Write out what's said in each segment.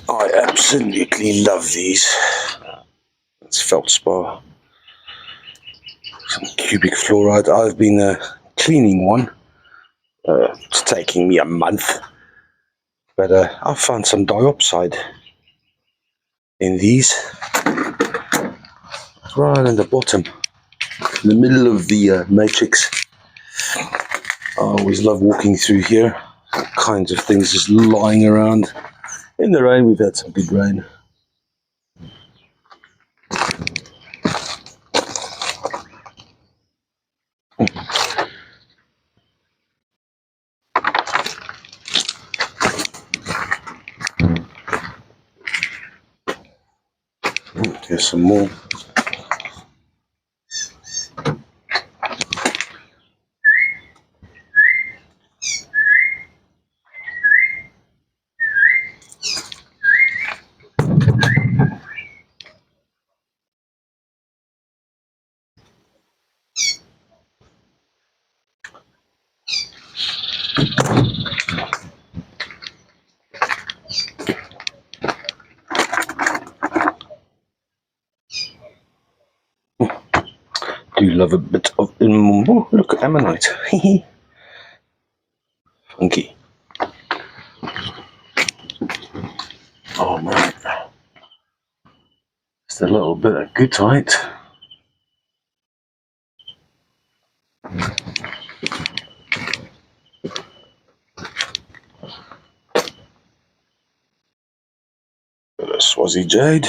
I absolutely love these. It's feldspar. Some cubic fluoride. I've been cleaning one. It's taking me a month. But I found some diopside in these. Right in the bottom. In the middle of the matrix. I always love walking through here. All kinds of things just lying around. In the rain, we've had some good rain. Here's some more. Do love a bit of look at ammonite. Funky. Oh man. Just a little bit of goodite. Bit of Swazi jade.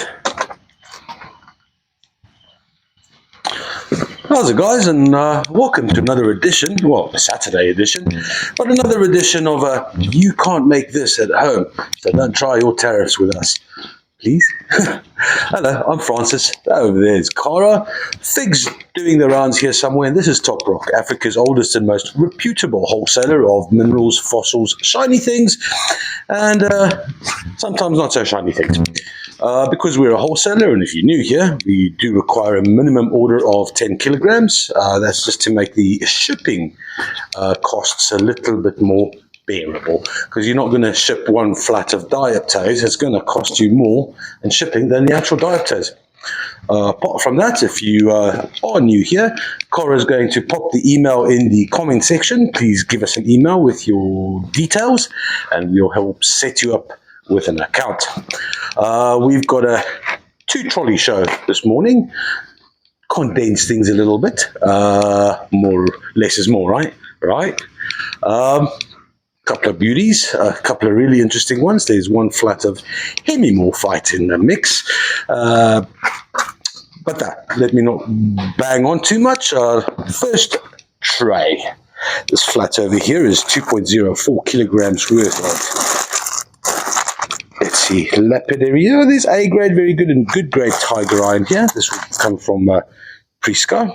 How's it, guys, and welcome to another edition, well, a Saturday edition, but another edition of You Can't Make This at Home, so don't try your tariffs with us, please. Hello, I'm Francis. Over there is Cara. Fig's doing the rounds here somewhere, and this is Top Rock, Africa's oldest and most reputable wholesaler of minerals, fossils, shiny things, and sometimes not so shiny things. Because we're a wholesaler, and if you're new here, we do require a minimum order of 10 kilograms. That's just to make the shipping costs a little bit more bearable, because you're not going to ship one flat of dioptase. It's going to cost you more in shipping than the actual dioptase. Apart from that, if you are new here, Cora is going to pop the email in the comment section. Please give us an email with your details, and we'll help set you up with an account. We've got a 2-trolley show this morning. Condense things a little bit. More, less is more, right? Right. Couple of beauties, a couple of really interesting ones. There's one flat of Hemimorphite in the mix. But let me not bang on too much. First tray. This flat over here is 2.04 kilograms worth of, let's see, lapidary. Oh, there's A grade, very good, and good grade tiger iron here. This will come from Prisca.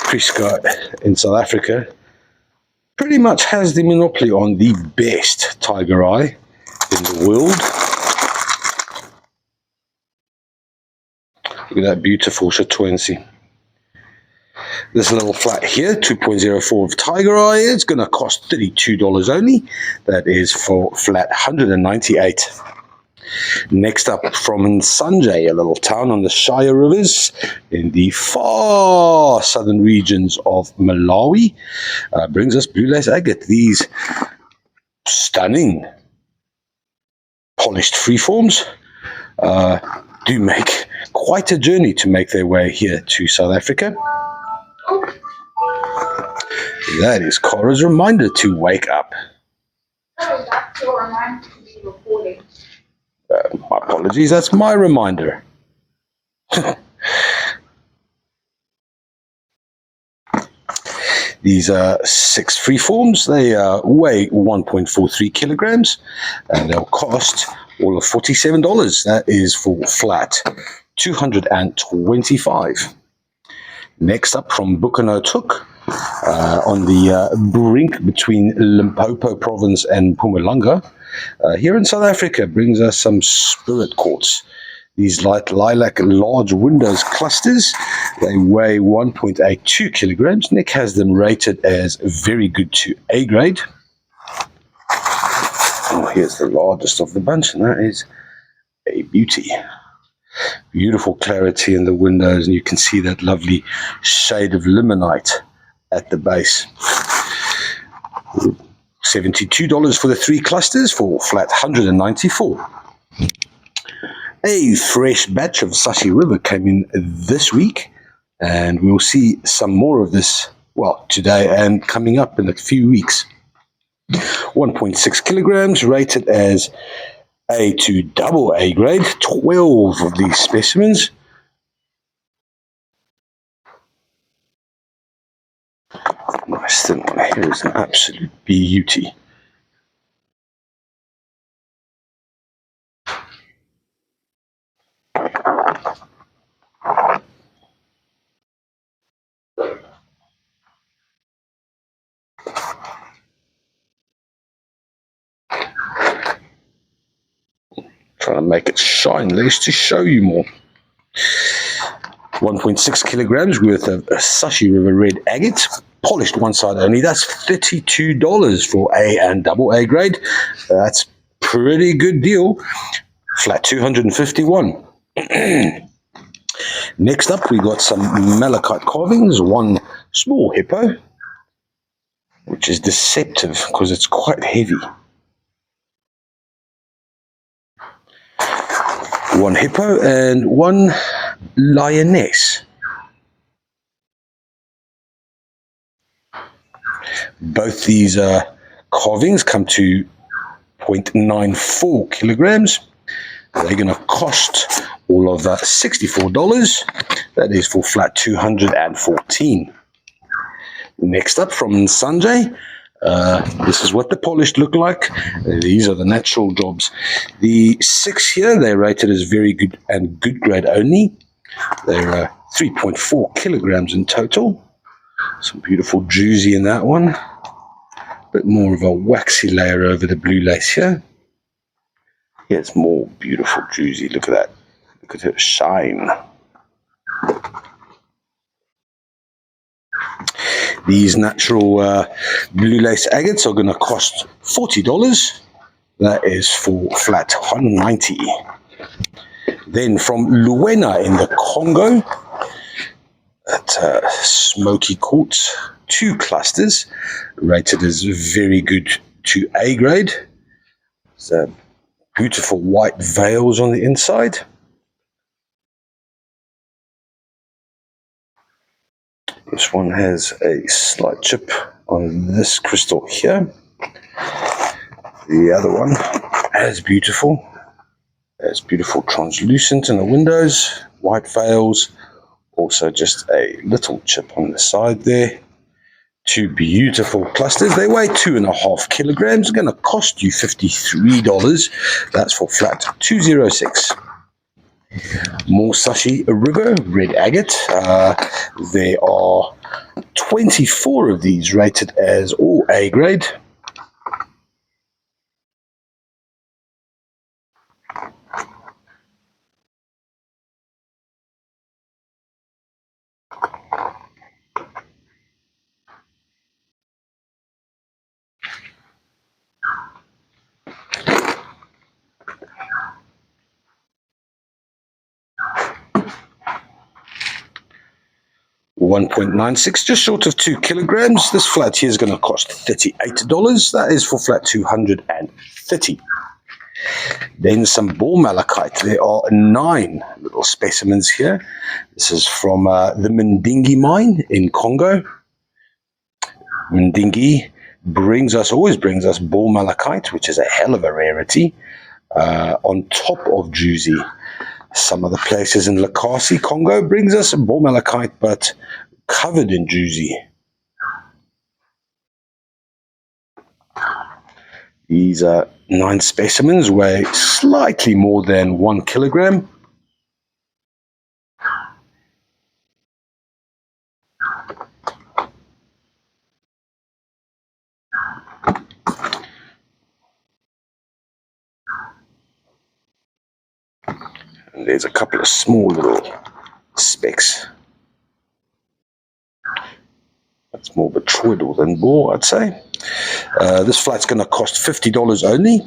Prisca in South Africa pretty much has the monopoly on the best tiger eye in the world. Look at that beautiful Chatoensi. This little flat here, 2.04 of tiger eye, it's going to cost $32 only. That is for flat 198. Next up from Nsanje, a little town on the Shire Rivers in the far southern regions of Malawi, brings us blue lace agate. These stunning polished freeforms do make quite a journey to make their way here to South Africa. That is Cora's reminder to wake up. Oh, that's your reminder to be recording. My apologies, that's my reminder. These are 6 freeforms. They weigh 1.43 kilograms, and they'll cost all of $47. That is for flat 225. Next up from Bucanotuk, on the brink between Limpopo province and Mpumalanga, here in South Africa, brings us some spirit quartz. These light lilac large windows clusters, they weigh 1.82 kilograms. Nick has them rated as very good to A grade. Oh, here's the largest of the bunch, and that is a beauty. Beautiful clarity in the windows, and you can see that lovely shade of limonite at the base. $72 for the 3 clusters for flat $194. A fresh batch of Sashi River came in this week, and we'll see some more of this, well, today and coming up in a few weeks. 1.6 kilograms, rated as A to double A grade, 12 of these specimens. Nice thin one. Here is an absolute beauty. Trying to make it shine less to show you more. 1.6 kilograms worth of Sashi River red agate, polished one side only. That's $32 for A and double A grade. That's pretty good deal. Flat 251. Next up, we got some malachite carvings. One small hippo, which is deceptive because it's quite heavy. One hippo and one lioness. Both these carvings come to 0.94 kilograms. They're going to cost all of that $64. That is for flat 214. Next up from Sanjay, this is what the polished look like. These are the natural jobs. The 6 here, they're rated as very good and good grade only. They're 3.4 kilograms in total. Some beautiful juicy in that one. Bit more of a waxy layer over the blue lace here. Here's more beautiful juicy. Look at that. Look at it shine. These natural blue lace agates are going to cost $40. That is for flat 190. Then from Luena in the Congo, at smoky quartz, 2 clusters, rated as very good to A grade. So beautiful white veils on the inside. This one has a slight chip on this crystal here. The other one as beautiful translucent in the windows, white veils, also just a little chip on the side there. 2 beautiful clusters. They weigh 2.5 kilograms. They're going to cost you $53. That's for flat 206. More Sashi River red agate. There are 24 of these rated as all A grade. $1.96, just short of 2 kilograms. This flat here is going to cost $38. That is for flat 230. Then some ball malachite. There are 9 little specimens here. This is from the Mndingi mine in Congo. Mndingi always brings us ball malachite, which is a hell of a rarity, on top of juicy. Some of the places in Lakasi, Congo, brings us a ball malachite, but covered in juicy. These 9 specimens weigh slightly more than 1 kilogram. And there's a couple of small little specks. That's more botryoidal than bore, I'd say. This flat's going to cost $50 only.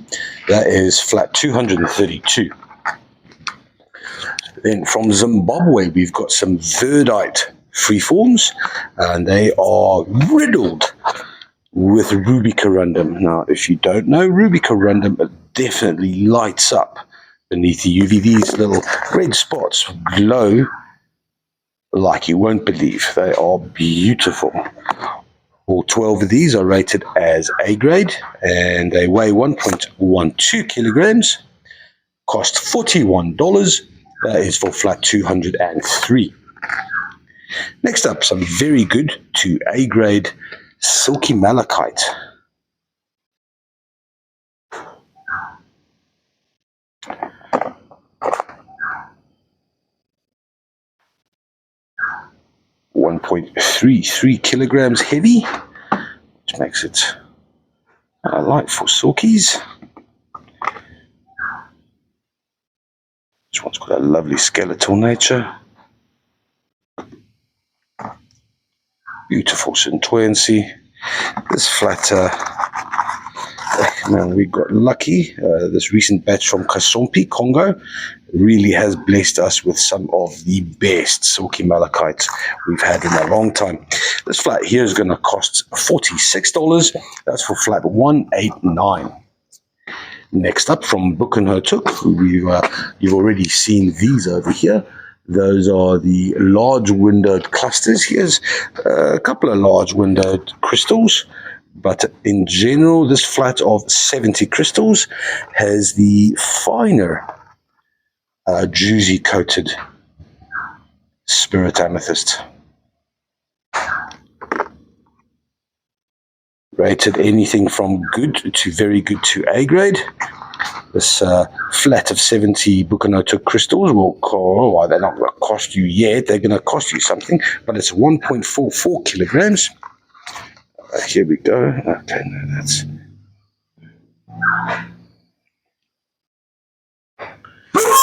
That is flat 232. Then from Zimbabwe, we've got some verdite freeforms, and they are riddled with ruby corundum. Now, if you don't know, ruby corundum, it definitely lights up beneath the UV. These little red spots glow like you won't believe. They are beautiful. All 12 of these are rated as A grade, and they weigh 1.12 kilograms, cost $41. That is for flat 203. Next up, some very good to A grade Silky Malachite. .33 kilograms heavy, which makes it light for silkies. This one's got a lovely skeletal nature. Beautiful centuancy. This flat, man, we got lucky. This recent batch from Kasompi, Congo, really has blessed us with some of the best silky malachite we've had in a long time. This flat here is going to cost $46. That's for flat 189. Next up, from Buchenhotuk, you've already seen these over here. Those are the large windowed clusters. Here's a couple of large windowed crystals, but in general, this flat of 70 crystals has the finer juicy coated spirit amethyst. Rated anything from good to very good to A grade. This flat of 70 Buchenhotuk crystals will cost, they're not going to cost you yet, they're going to cost you something, but it's 1.44 kilograms. Here we go. Okay, no, that's...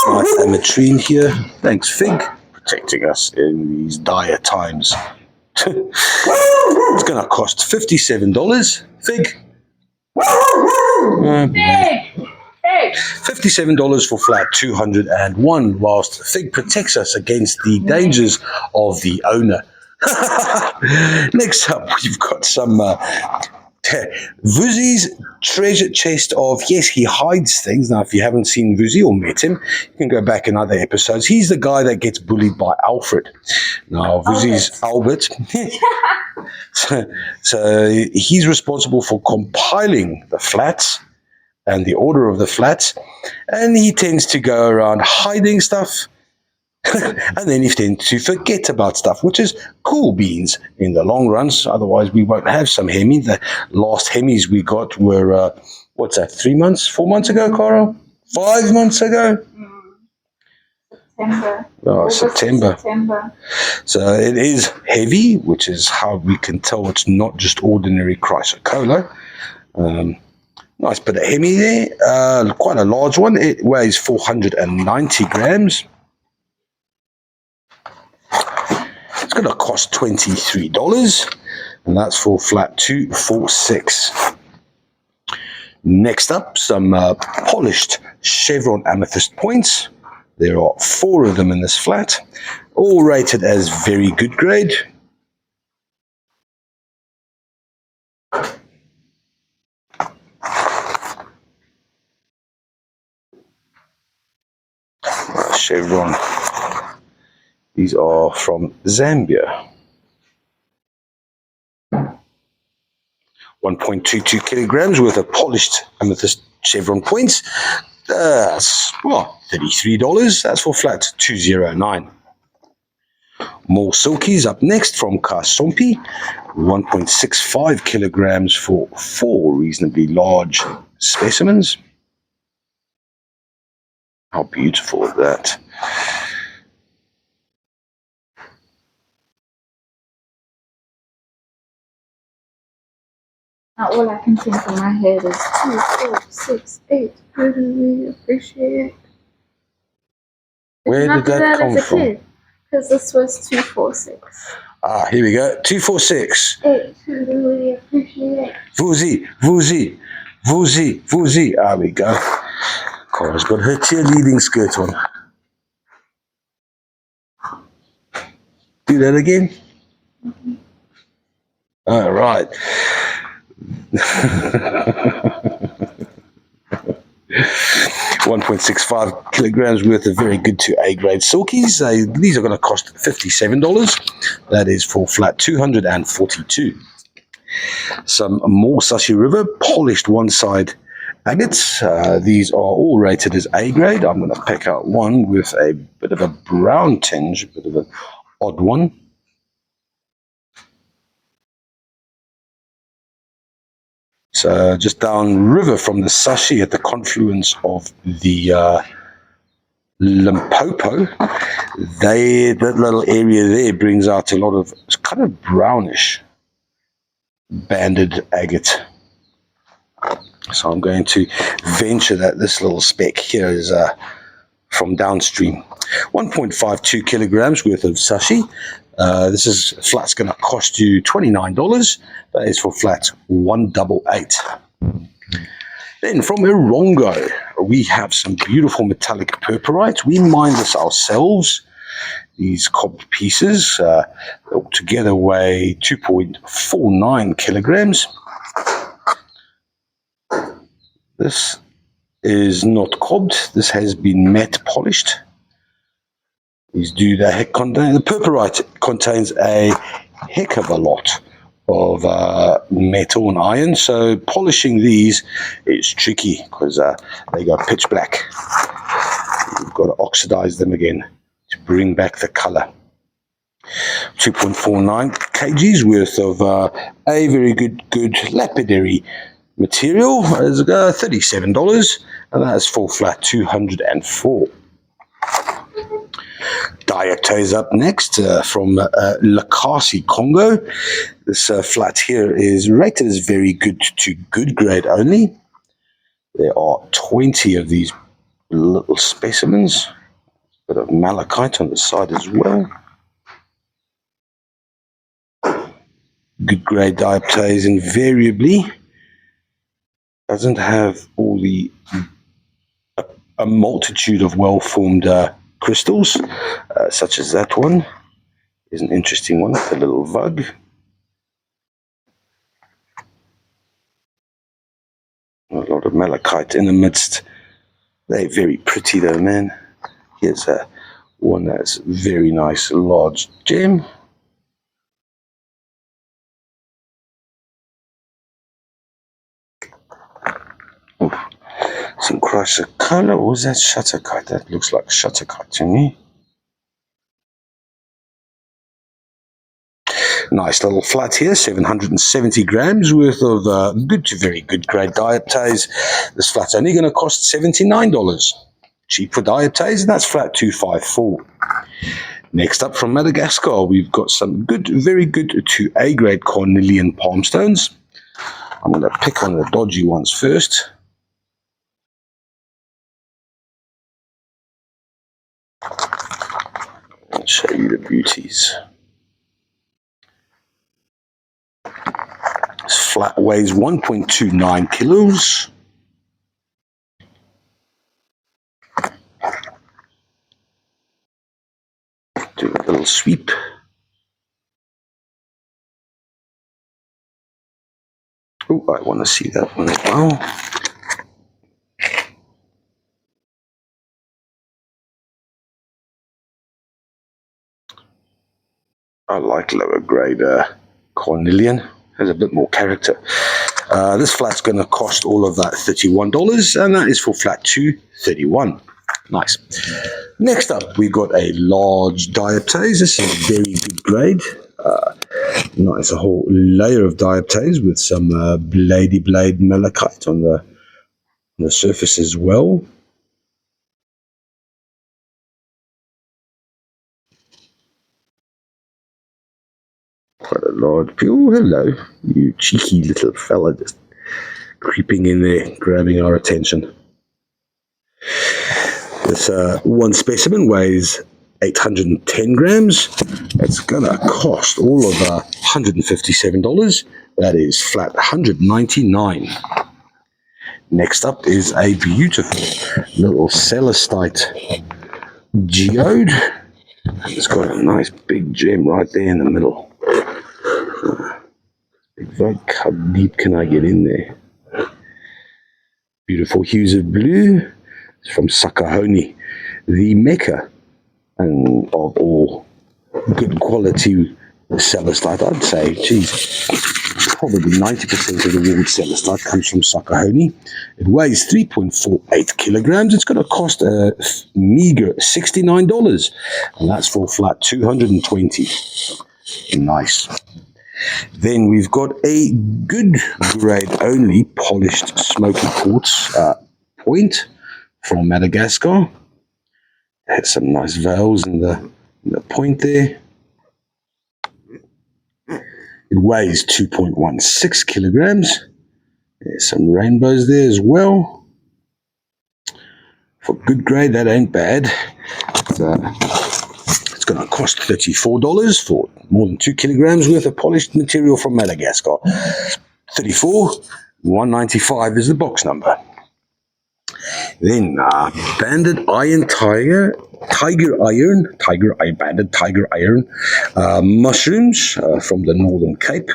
Nice ametrine here. Thanks, Fig, protecting us in these dire times. It's going to cost $57. Fig. $57 for flat 201, whilst Fig protects us against the dangers of the owner. Next up, we've got some Vuzi's treasure chest of, yes, he hides things. Now, if you haven't seen Vuzi or met him, you can go back in other episodes. He's the guy that gets bullied by Alfred. Now, Vuzi's Albert. So he's responsible for compiling the flats and the order of the flats, and he tends to go around hiding stuff, and then he tends to forget about stuff, which is cool beans in the long run. Otherwise, we won't have some Hemi. The last Hemis we got were, 4 months ago, Carl? 5 months ago? September. Oh, September. So it is heavy, which is how we can tell it's not just ordinary chrysocolla. Nice bit of Hemi there, quite a large one. It weighs 490 grams. It's going to cost $23, and that's for flat 246. Next up, some polished chevron amethyst points. There are 4 of them in this flat, all rated as very good grade. Chevron. These are from Zambia. 1.22 kilograms worth of polished amethyst chevron points. That's, $33. That's for flat 209. More silkies up next from Kasompi. 1.65 kilograms for 4 reasonably large specimens. How beautiful is that? Now all I can think in my head is 2, 4, 6, 8. Really appreciate Where did that come from? Because this was 246. Ah, here we go. 246. I really appreciate it. Vuzi. There we go. Cora's got her cheerleading skirt on. Do that again. All right. 1.65 kilograms worth of very good to A grade silkies. These are going to cost $57. That is for flat 242. Some more Sashi River polished one side agates. These are all rated as A grade. I'm going to pick out one with a bit of a brown tinge, a bit of an odd one. So just down river from the Sashi at the confluence of the Limpopo, that little area there brings out a lot of kind of brownish banded agate. So I'm going to venture that this little speck here is from downstream. 1.52 kilograms worth of Sashi. This flat's going to cost you $29. That is for flat 188. Then from Erongo, we have some beautiful metallic purpurite. We mine this ourselves. These copper pieces together weigh 2.49 kilograms. This is not cobbed. This has been matte polished. The purpurite contains a heck of a lot of metal and iron, so polishing these is tricky because they go pitch black. You've got to oxidize them again to bring back the color. 2.49 kgs worth of a very good lapidary material is $37, and that is for flat 204. Dioptase up next from Lakasi, Congo. This flat here is rated as very good to good grade only. There are 20 of these little specimens. A bit of malachite on the side as well. Good grade dioptase invariably doesn't have all the a multitude of well-formed crystals, such as that one. Is an interesting one, the little vug. A lot of malachite in the midst. They're very pretty though, man. Here's one that's very nice, large gem. Oof. Some crusher color, or was that shutterkite? That looks like shutterkite to me. Nice little flat here, 770 grams worth of good to very good grade dioptase. This flat's only going to cost $79. Cheap for dioptase, and that's flat 254. Next up from Madagascar, we've got some good, very good to A grade cornelian palm stones. I'm going to pick on the dodgy ones first. I'll show you the beauties. This flat weighs 1.29 kilos. Do a little sweep. Oh, I want to see that one as well. I like lower grade cornelian. Has a bit more character. This flat's going to cost all of that $31, and that is for flat 231. Nice. Next up, we've got a large dioptase. This is very good grade. Nice, a whole layer of dioptase with some bladey blade malachite on the surface as well. Quite a large. Oh, hello, you cheeky little fella, just creeping in there, grabbing our attention. This one specimen weighs 810 grams. It's gonna cost all of $157. That is flat $199. Next up is a beautiful little celestite geode. It's got a nice big gem right there in the middle. How deep can I get in there? Beautiful hues of blue. It's from Sakahoni, the mecca and of all good quality celestite. I'd say, geez, probably 90% of the world's celestite comes from Sakahoni. It weighs 3.48 kilograms. It's going to cost a meager $69, and that's for flat 220. Nice. Then we've got a good grade only polished smoky quartz point from Madagascar. Has some nice veils in the point there. It weighs 2.16 kilograms. There's some rainbows there as well. For good grade, that ain't bad. It's going to cost $34 for more than 2 kilograms worth of polished material from Madagascar. 34, 195 is the box number. Then banded iron banded tiger iron mushrooms from the Northern Cape.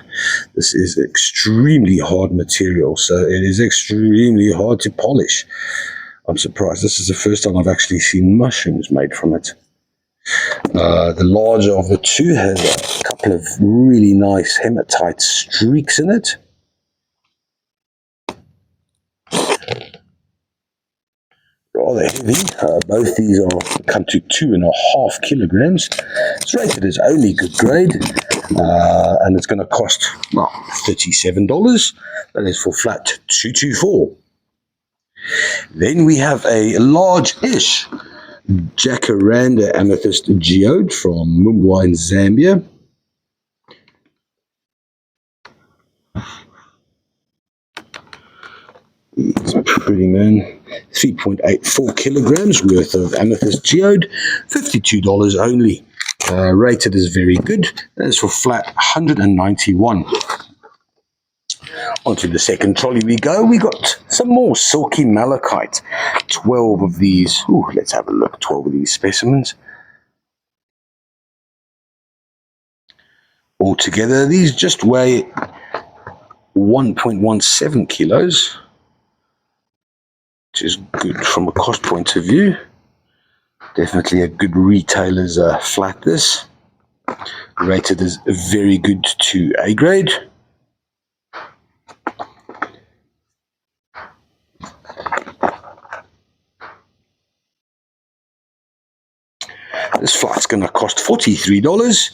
This is extremely hard material, so it is extremely hard to polish. I'm surprised. This is the first time I've actually seen mushrooms made from it. The larger of the two has a couple of really nice hematite streaks in it. Rather heavy. Both these come to 2.5 kilograms. It's rated as only good grade, and it's going to cost $37. That is for flat 224. Then we have a large-ish Jacaranda Amethyst Geode from Mumbai in Zambia. It's pretty, man. 3.84 kilograms worth of Amethyst Geode, $52 only. Rated as very good. That is for flat 191. Onto the second trolley we go. We got some more Silky Malachite. 12 of these. Ooh, let's have a look. 12 of these specimens. Altogether, these just weigh 1.17 kilos. Which is good from a cost point of view. Definitely a good retailer's flat this. Rated as very good to A grade. This flat's going to cost $43,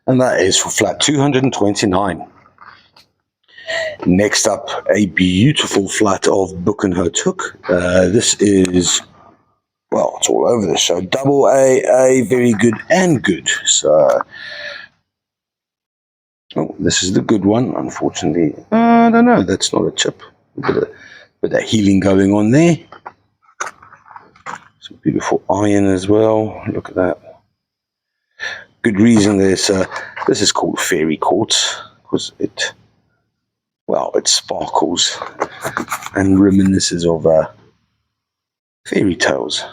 and that is for flat 229. Next up, a beautiful flat of Book and Hook. This is, well, it's all over the show. Double A, very good, and good. So, oh, this is the good one, unfortunately. I don't know, that's not a chip. A bit of healing going on there. Some beautiful iron as well. Look at that. Good reason this is called fairy quartz, because it sparkles and reminisces of fairy tales.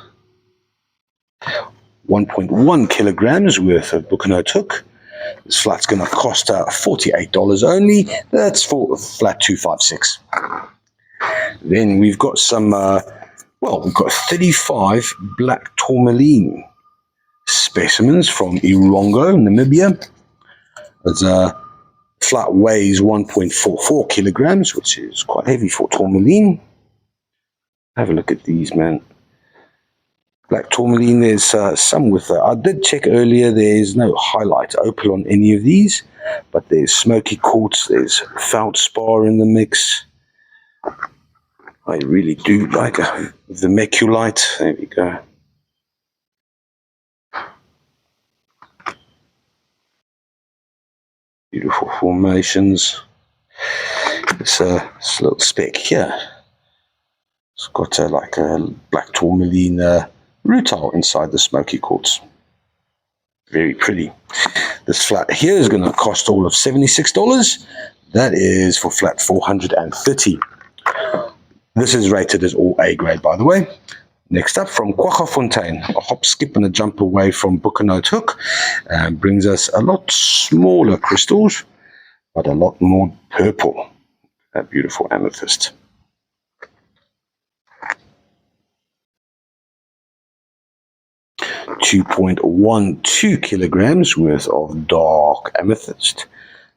1.1 kilograms worth of Book and Hook. This flat's going to cost $48 only. That's for flat 256. Then we've got some, we've got 35 black tourmaline specimens from Irongo, Namibia. It's flat weighs 1.44 kilograms, which is quite heavy for tourmaline. Have a look at these, man. Black tourmaline, there's some with, I did check earlier, there's no highlight opal on any of these, but there's smoky quartz, there's feldspar in the mix. I really do like the vermiculite. There we go. Beautiful formations. This little speck here. It's got like a black tourmaline rutile inside the smoky quartz. Very pretty. This flat here is going to cost all of $76. That is for flat 430. This is rated as all A grade, by the way. Next up, from Kwaggafontein, a hop, skip, and a jump away from Boekenhout Hook, and brings us a lot smaller crystals, but a lot more purple. That beautiful amethyst. .12 kilograms worth of dark amethyst.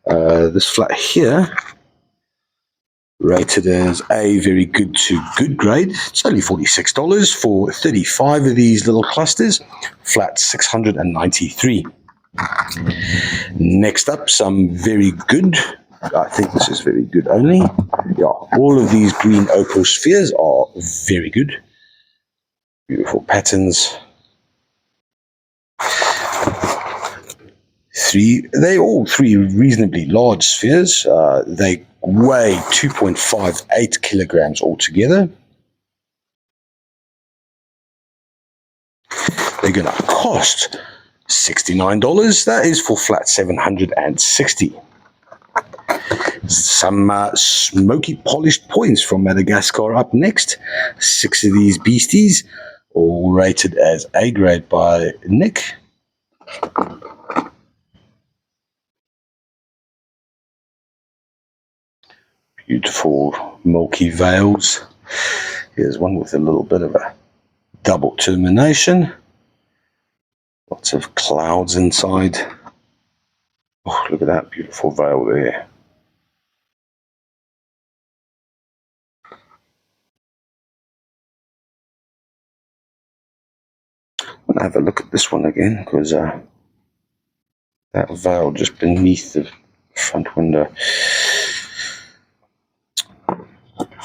This flat here, rated as A, very good to good grade. It's only $46 for 35 of these little clusters. Flat 693. Next up, some very good. I think this is very good only. Yeah, all of these green opal spheres are very good. Beautiful patterns. They all three reasonably large spheres. They weigh 2.58 kilograms altogether. They're going to cost $69. That is for flat 760. Some smoky polished points from Madagascar up next. 6 of these beasties, all rated as A grade by Nick. Beautiful milky veils. Here's one with a little bit of a double termination. Lots of clouds inside. Oh, look at that beautiful veil there. I'm going to have a look at this one again, because that veil just beneath the front window.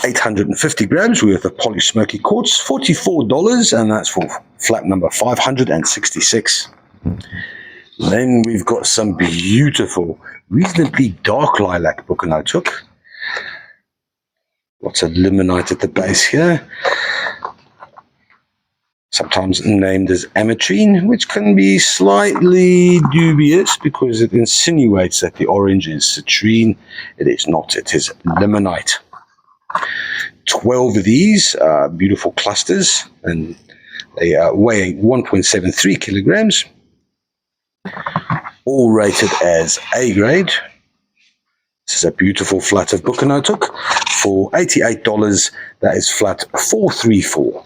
850 grams worth of polished smoky quartz, $44, and that's for flat number 566. Then we've got some beautiful, reasonably dark lilac Boekenhout Hook. Lots of limonite at the base here. Sometimes named as ametrine, which can be slightly dubious because it insinuates that the orange is citrine. It is not, it is limonite. 12 of these beautiful clusters, and they weigh 1.73 kilograms, all rated as A grade. This is a beautiful flat of Boekenhout Hook for $88. That is flat 434.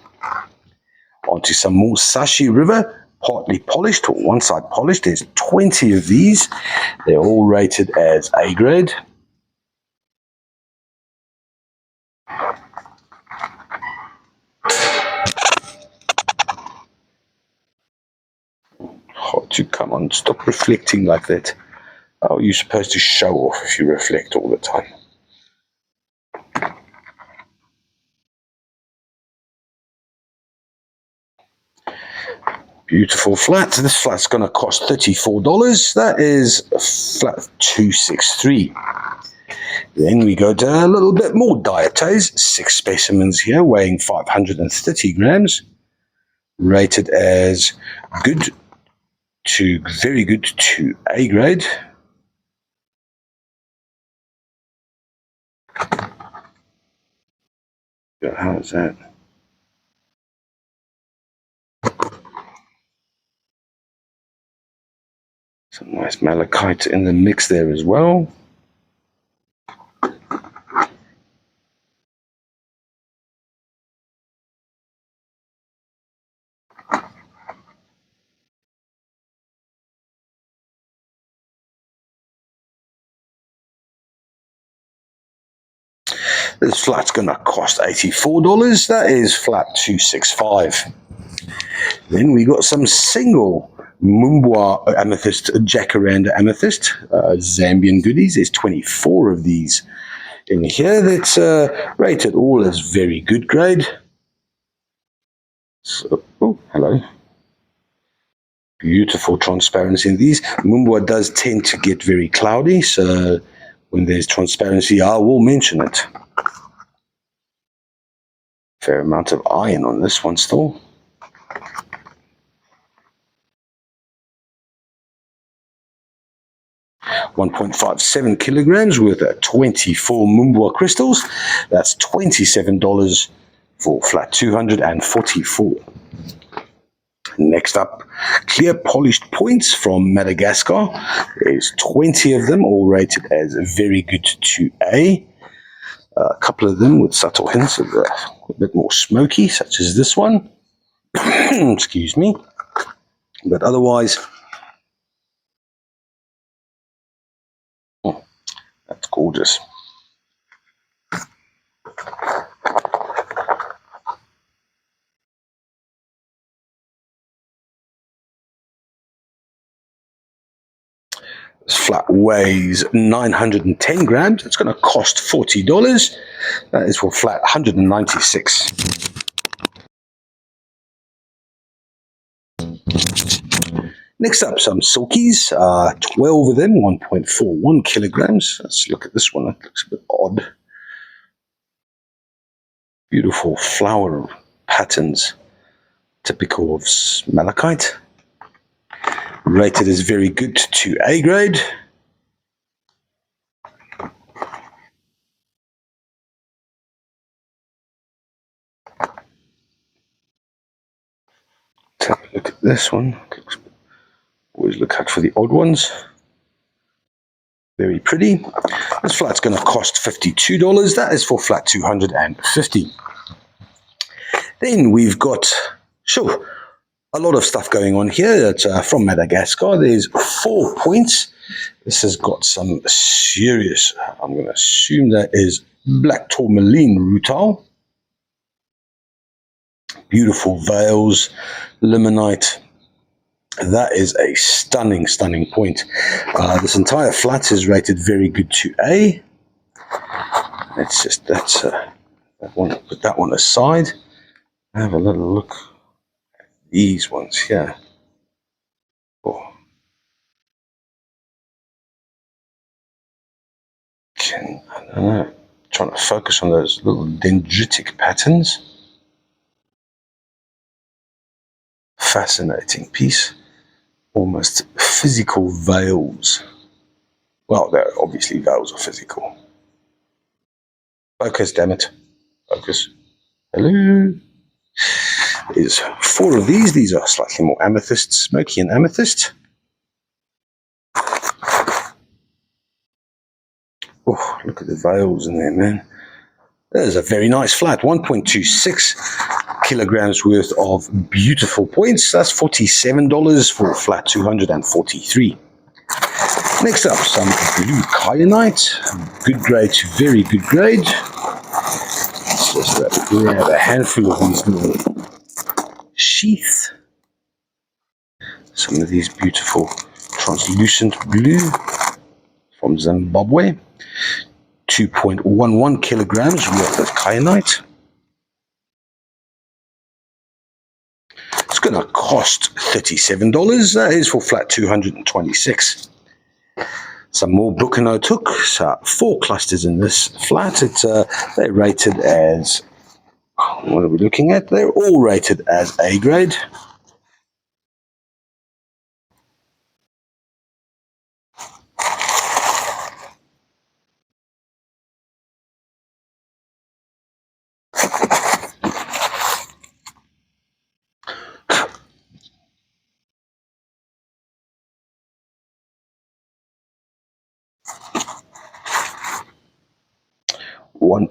Onto some more Sashi River, partly polished, or one side polished. There's 20 of these. They're all rated as A grade. Oh, to come on, stop reflecting like that. How are you supposed to show off if you reflect all the time? Beautiful flat. This flat's going to cost $34. That is flat 263. Then we go to a little bit more dioptase. 6 specimens here weighing 530 grams. Rated as good to very good to A grade. How is that? Some nice malachite in the mix there as well. This flat's going to cost $84. That is flat 265. Then we got some single Mumbwa amethyst, jacaranda amethyst, Zambian goodies. There's 24 of these in here. That's rated all as very good grade. So, oh, hello. Beautiful transparency in these. Mumbwa does tend to get very cloudy, so when there's transparency, I will mention it. Fair amount of iron on this one still. 1.57 kilograms worth of 24 Mumbwa crystals. That's $27 for flat 244. Next up, clear polished points from Madagascar. There's 20 of them, all rated as very good to A. A couple of them with subtle hints of a bit more smoky, such as this one. Excuse me. But otherwise, that's gorgeous. This flat weighs 910 grams. It's going to cost $40. That is for flat 196. Next up, some Silkies. 12 of them, 1.41 kilograms. Let's look at this one. That looks a bit odd. Beautiful flower patterns, typical of Malachite. Rated as very good to A grade. Let's have a look at this one. Always look out for the odd ones. Very pretty. This flat's going to cost $52. That is for flat 250. Then we've got, a lot of stuff going on here. It's from Madagascar. There's 4 points. This has got some serious, I'm going to assume that is black Tourmaline rutile. Beautiful veils, limonite. That is a stunning, stunning point. This entire flat is rated very good to A. That's that one. Put that one aside. Have a little look at these ones here. Oh. I don't know. Trying to focus on those little dendritic patterns. Fascinating piece. Almost physical veils. Well, obviously veils are physical. Focus, damn it. Focus. Hello. There's 4 of these. These are slightly more amethyst, smoky and amethyst. Oh, look at the veils in there, man. There's a very nice flat. 1.26 kilograms worth of beautiful points. That's $47 for flat 243. Next up, some blue kyanite. Good grade to very good grade. Let's just grab a handful of these little sheath. Some of these beautiful translucent blue from Zimbabwe. 2.11 kilograms worth of kyanite. It's going to cost $37. That is for flat 226. Some more Buchanod hook. So 4 clusters in this flat. They're rated as, what are we looking at? They're all rated as A grade.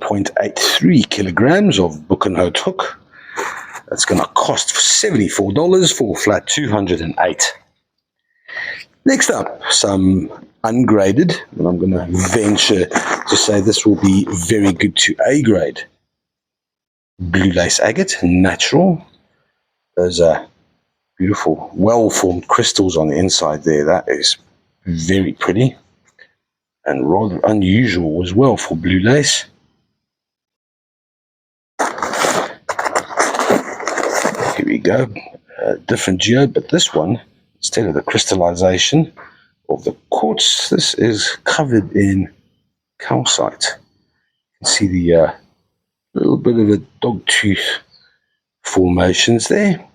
.83 kilograms of Buchanod hook. That's going to cost $74 for flat 208. Next up, some ungraded, and I'm going to venture to say this will be very good to A grade. Blue lace agate, natural. Those are beautiful, well-formed crystals on the inside there. That is very pretty and rather unusual as well for blue lace. Here we go, different geode, but this one, instead of the crystallization of the quartz, this is covered in calcite. You can see the little bit of a dog tooth formations there.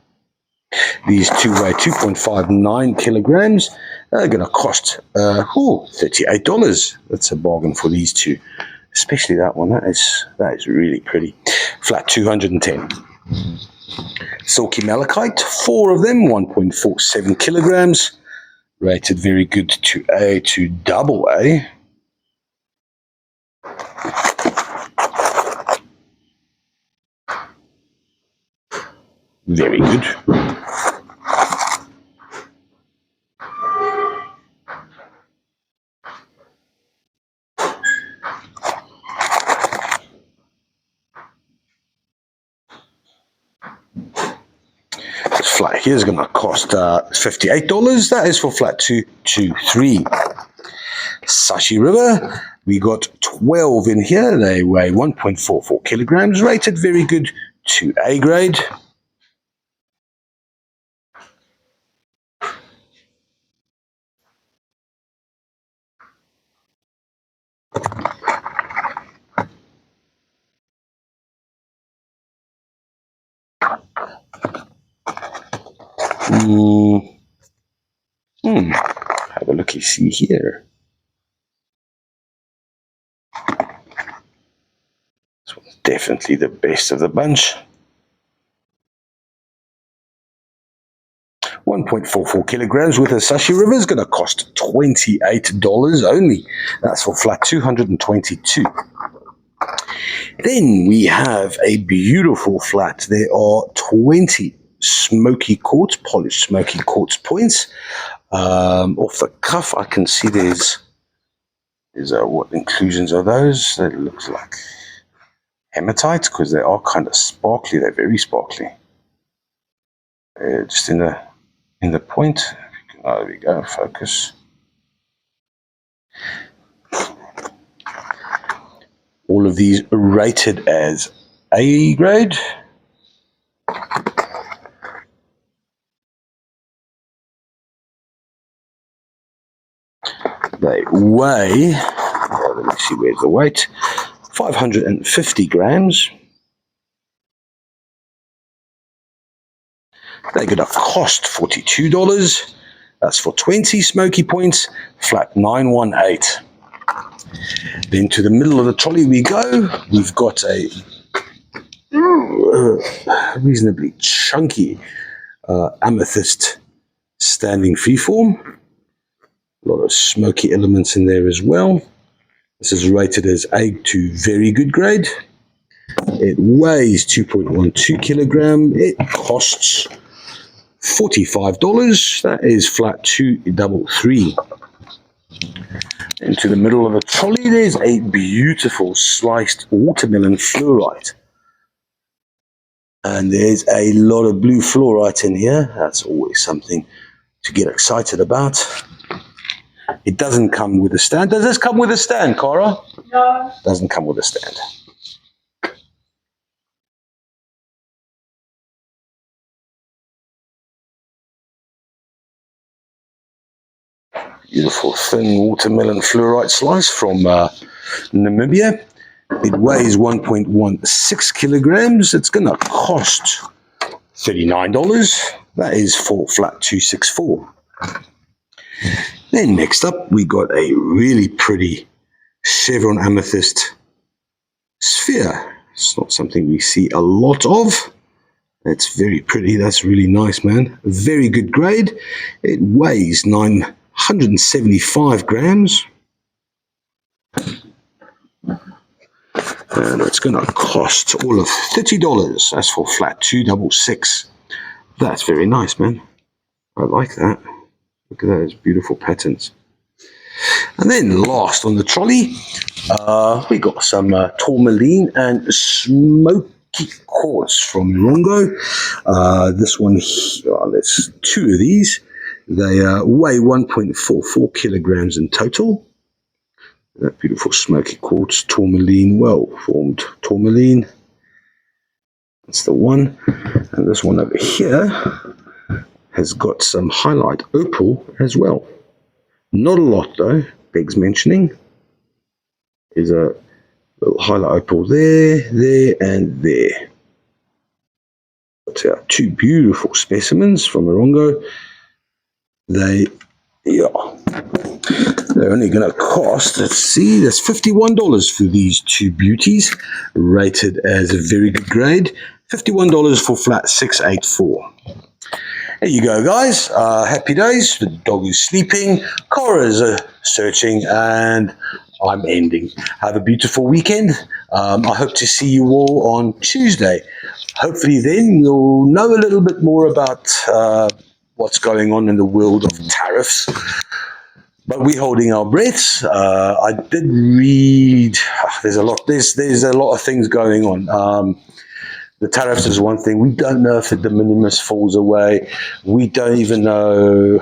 These two weigh 2.59 kilograms. They're going to cost $38. That's a bargain for these two, especially that one. That is really pretty. Flat 210. Silky Malachite, 4 of them, 1.47 kilograms. Rated very good to A to double A. Very good. This flat here is going to cost $58. That is for flat 223. Sashi River, we got 12 in here. They weigh 1.44 kilograms. Rated very good to A grade. Have a looky see here. This one's definitely the best of the bunch. 1.44 kilograms with a Sashi River is going to cost $28 only. That's for flat 222. Then we have a beautiful flat. There are 20 smoky quartz, polished smoky quartz points. Off the cuff, I can see there's what inclusions are those? That looks like hematite, because they are kind of sparkly. They're very sparkly. Just in the point. Oh, there we go. Focus. All of these are rated as A grade. They weigh, let me see where's the weight, 550 grams. They're going to cost $42. That's for 20 smoky points, flat 918. Then to the middle of the trolley we go. We've got a reasonably chunky amethyst standing freeform. A lot of smoky elements in there as well. This is rated as A to very good grade. It weighs 2.12 kilogram. It costs $45. That is flat 233. Into the middle of the trolley, there's a beautiful sliced watermelon fluorite. And there's a lot of blue fluorite in here. That's always something to get excited about. It doesn't come with a stand. Does this come with a stand, Cara? No. Doesn't come with a stand. Beautiful thin watermelon fluorite slice from Namibia. It weighs 1.16 kilograms. It's going to cost $39. That is for flat 264. Then next up, we got a really pretty chevron amethyst sphere. It's not something we see a lot of. It's very pretty. That's really nice, man. Very good grade. It weighs 975 grams. And it's going to cost all of $30. That's for flat 266. That's very nice, man. I like that. Look at those beautiful patterns. And then last on the trolley, we got some Tourmaline and smoky quartz from Rongo. This one here, there's 2 of these. They weigh 1.44 kilograms in total. That beautiful smoky quartz, Tourmaline, well-formed Tourmaline. That's the one. And this one over here has got some highlight opal as well. Not a lot though, begs mentioning. Is a little highlight opal there, there, and there. But here. Two beautiful specimens from Morongo. They're only going to cost, let's see, that's $51 for these two beauties, rated as a very good grade. $51 for flat 684. There you go, guys. Happy days. The dog is sleeping, Cora's searching, and I'm ending. Have a beautiful weekend. I hope to see you all on Tuesday. Hopefully then you'll know a little bit more about what's going on in the world of tariffs. But we're holding our breaths. I did read. There's a lot of things going on. The tariffs is one thing. We don't know if the de minimis falls away. We don't even know.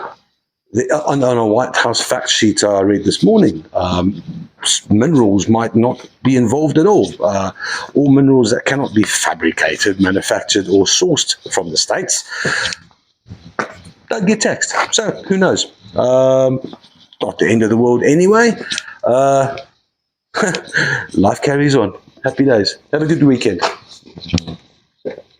On a White House fact sheet I read this morning, minerals might not be involved at all. All minerals that cannot be fabricated, manufactured, or sourced from the States don't get taxed. So who knows? Not the end of the world anyway. Life carries on. Happy days. Have a good weekend.